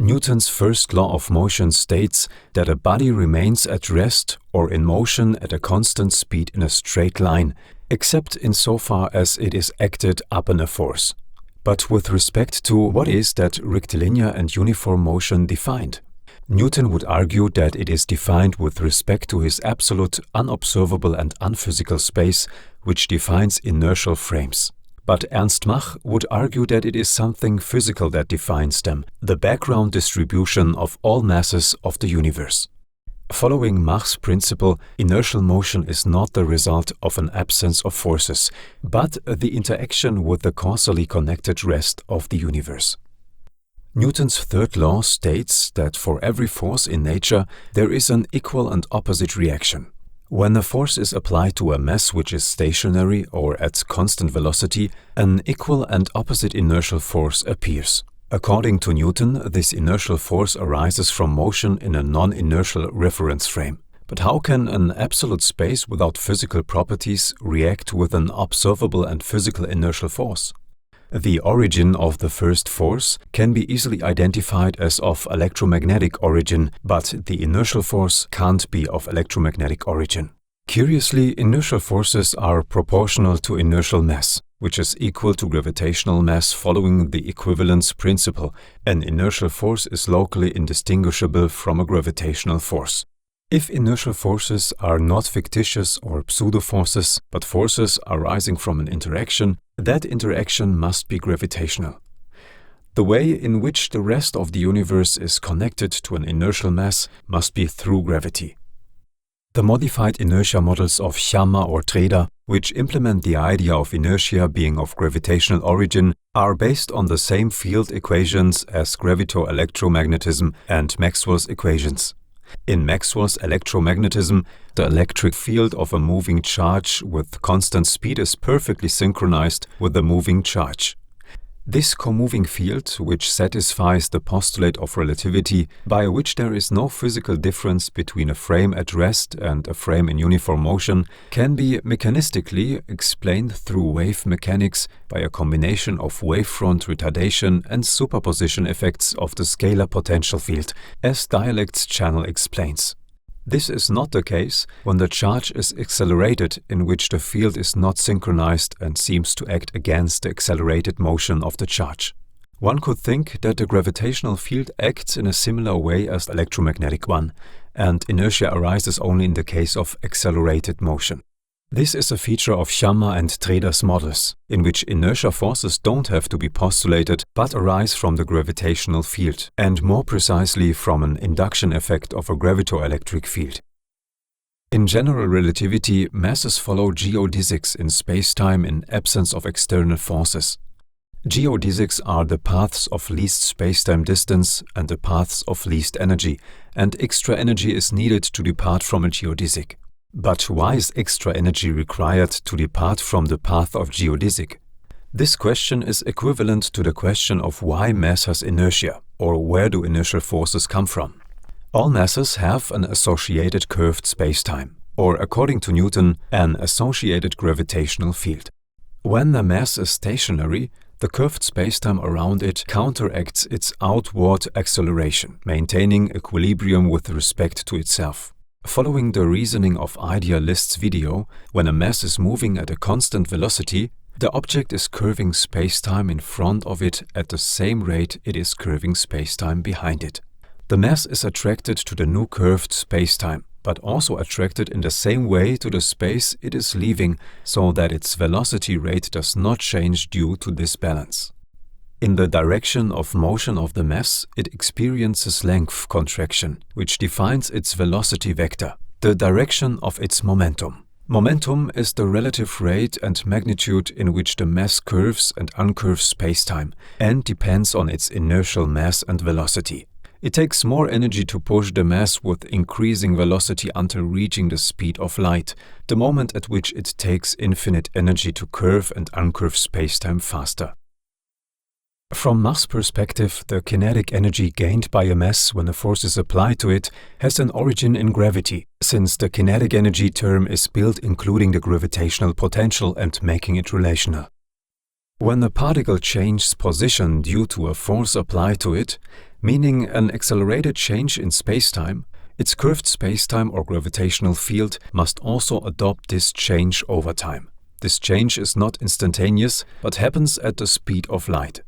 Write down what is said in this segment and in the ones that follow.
Newton's first law of motion states that a body remains at rest or in motion at a constant speed in a straight line, except insofar as it is acted upon a force. But with respect to what is that rectilinear and uniform motion defined? Newton would argue that it is defined with respect to his absolute, unobservable and unphysical space, which defines inertial frames. But Ernst Mach would argue that it is something physical that defines them, the background distribution of all masses of the universe. Following Mach's principle, inertial motion is not the result of an absence of forces, but the interaction with the causally connected rest of the universe. Newton's third law states that for every force in nature, there is an equal and opposite reaction. When a force is applied to a mass which is stationary or at constant velocity, an equal and opposite inertial force appears. According to Newton, this inertial force arises from motion in a non-inertial reference frame. But how can an absolute space without physical properties react with an observable and physical inertial force? The origin of the first force can be easily identified as of electromagnetic origin, but the inertial force can't be of electromagnetic origin. Curiously, inertial forces are proportional to inertial mass, which is equal to gravitational mass following the equivalence principle. An inertial force is locally indistinguishable from a gravitational force. If inertial forces are not fictitious or pseudo-forces, but forces arising from an interaction, that interaction must be gravitational. The way in which the rest of the universe is connected to an inertial mass must be through gravity. The modified inertia models of Sharma or Treda, which implement the idea of inertia being of gravitational origin, are based on the same field equations as gravitoelectromagnetism and Maxwell's equations. In Maxwell's electromagnetism, the electric field of a moving charge with constant speed is perfectly synchronized with the moving charge. This comoving field, which satisfies the postulate of relativity, by which there is no physical difference between a frame at rest and a frame in uniform motion, can be mechanistically explained through wave mechanics by a combination of wavefront retardation and superposition effects of the scalar potential field, as Dielect's channel explains. This is not the case when the charge is accelerated, in which the field is not synchronized and seems to act against the accelerated motion of the charge. One could think that the gravitational field acts in a similar way as the electromagnetic one, and inertia arises only in the case of accelerated motion. This is a feature of Sharma and Treda's models, in which inertia forces don't have to be postulated but arise from the gravitational field, and more precisely from an induction effect of a gravitoelectric field. In general relativity, masses follow geodesics in spacetime in absence of external forces. Geodesics are the paths of least spacetime distance and the paths of least energy, and extra energy is needed to depart from a geodesic. But why is extra energy required to depart from the path of geodesic? This question is equivalent to the question of why mass has inertia, or where do inertial forces come from. All masses have an associated curved spacetime, or according to Newton, an associated gravitational field. When the mass is stationary, the curved spacetime around it counteracts its outward acceleration, maintaining equilibrium with respect to itself. Following the reasoning of Idealist's video, when a mass is moving at a constant velocity, the object is curving spacetime in front of it at the same rate it is curving spacetime behind it. The mass is attracted to the new curved spacetime, but also attracted in the same way to the space it is leaving, so that its velocity rate does not change due to this balance. In the direction of motion of the mass, it experiences length contraction, which defines its velocity vector, the direction of its momentum. Momentum is the relative rate and magnitude in which the mass curves and uncurves spacetime, and depends on its inertial mass and velocity. It takes more energy to push the mass with increasing velocity until reaching the speed of light, the moment at which it takes infinite energy to curve and uncurve spacetime faster. From Mach's perspective, the kinetic energy gained by a mass when a force is applied to it has an origin in gravity, since the kinetic energy term is built including the gravitational potential and making it relational. When a particle changes position due to a force applied to it, meaning an accelerated change in spacetime, its curved spacetime or gravitational field must also adopt this change over time. This change is not instantaneous, but happens at the speed of light.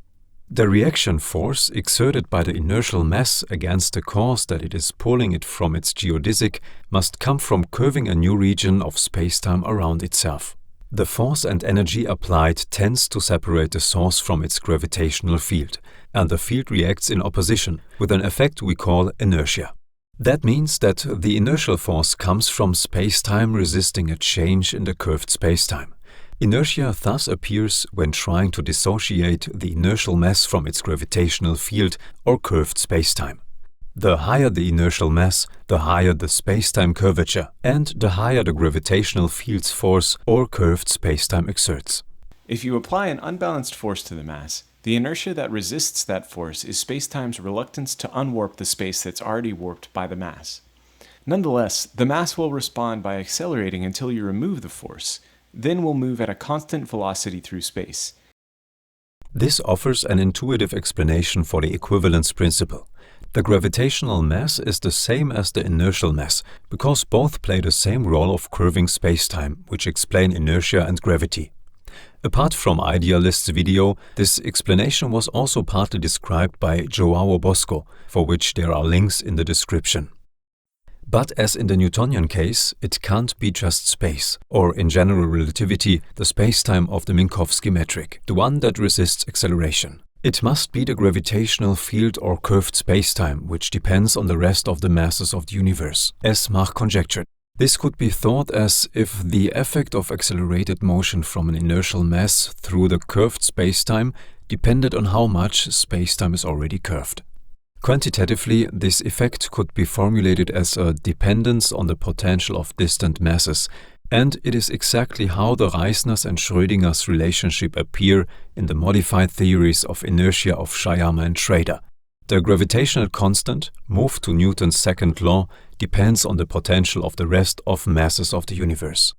The reaction force exerted by the inertial mass against the cause that it is pulling it from its geodesic must come from curving a new region of spacetime around itself. The force and energy applied tends to separate the source from its gravitational field, and the field reacts in opposition with an effect we call inertia. That means that the inertial force comes from spacetime resisting a change in the curved spacetime. Inertia thus appears when trying to dissociate the inertial mass from its gravitational field or curved spacetime. The higher the inertial mass, the higher the spacetime curvature, and the higher the gravitational field's force or curved spacetime exerts. If you apply an unbalanced force to the mass, the inertia that resists that force is spacetime's reluctance to unwarp the space that's already warped by the mass. Nonetheless, the mass will respond by accelerating until you remove the force, then will move at a constant velocity through space. This offers an intuitive explanation for the equivalence principle. The gravitational mass is the same as the inertial mass, because both play the same role of curving spacetime, which explain inertia and gravity. Apart from Idealist's video, this explanation was also partly described by João Bosco, for which there are links in the description. But as in the Newtonian case, it can't be just space, or in general relativity, the spacetime of the Minkowski metric, the one that resists acceleration. It must be the gravitational field or curved spacetime, which depends on the rest of the masses of the universe, as Mach conjectured. This could be thought as if the effect of accelerated motion from an inertial mass through the curved spacetime depended on how much spacetime is already curved. Quantitatively, this effect could be formulated as a dependence on the potential of distant masses, and it is exactly how the Reissner's and Schrödinger's relationship appear in the modified theories of inertia of Scheyama and Schrader. The gravitational constant, moved to Newton's second law, depends on the potential of the rest of masses of the universe.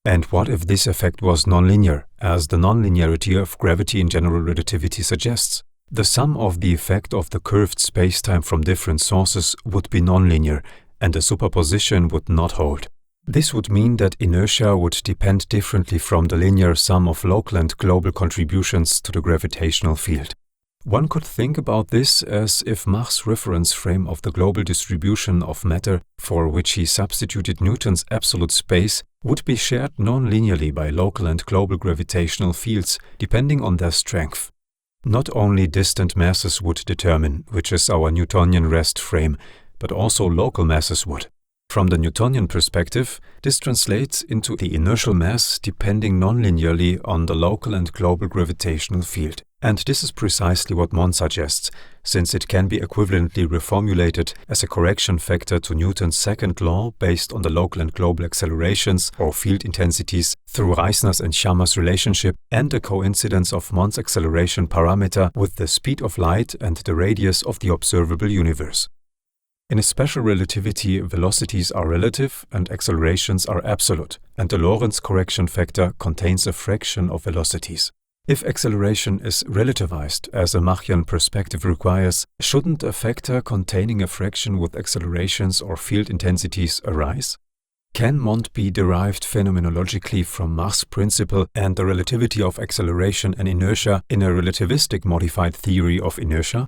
And what if this effect was nonlinear, as the nonlinearity of gravity in general relativity suggests? The sum of the effect of the curved spacetime from different sources would be nonlinear, and the superposition would not hold. This would mean that inertia would depend differently from the linear sum of local and global contributions to the gravitational field. One could think about this as if Mach's reference frame of the global distribution of matter, for which he substituted Newton's absolute space, would be shared non-linearly by local and global gravitational fields, depending on their strength. Not only distant masses would determine which is our Newtonian rest frame, but also local masses would. From the Newtonian perspective, this translates into the inertial mass depending non-linearly on the local and global gravitational field. And this is precisely what MOND suggests, since it can be equivalently reformulated as a correction factor to Newton's second law based on the local and global accelerations or field intensities through Reissner's and Scheyama's relationship and the coincidence of MOND's acceleration parameter with the speed of light and the radius of the observable universe. In a special relativity, velocities are relative and accelerations are absolute, and the Lorentz correction factor contains a fraction of velocities. If acceleration is relativized, as a Machian perspective requires, shouldn't a factor containing a fraction with accelerations or field intensities arise? Can MOND be derived phenomenologically from Mach's principle and the relativity of acceleration and inertia in a relativistic modified theory of inertia?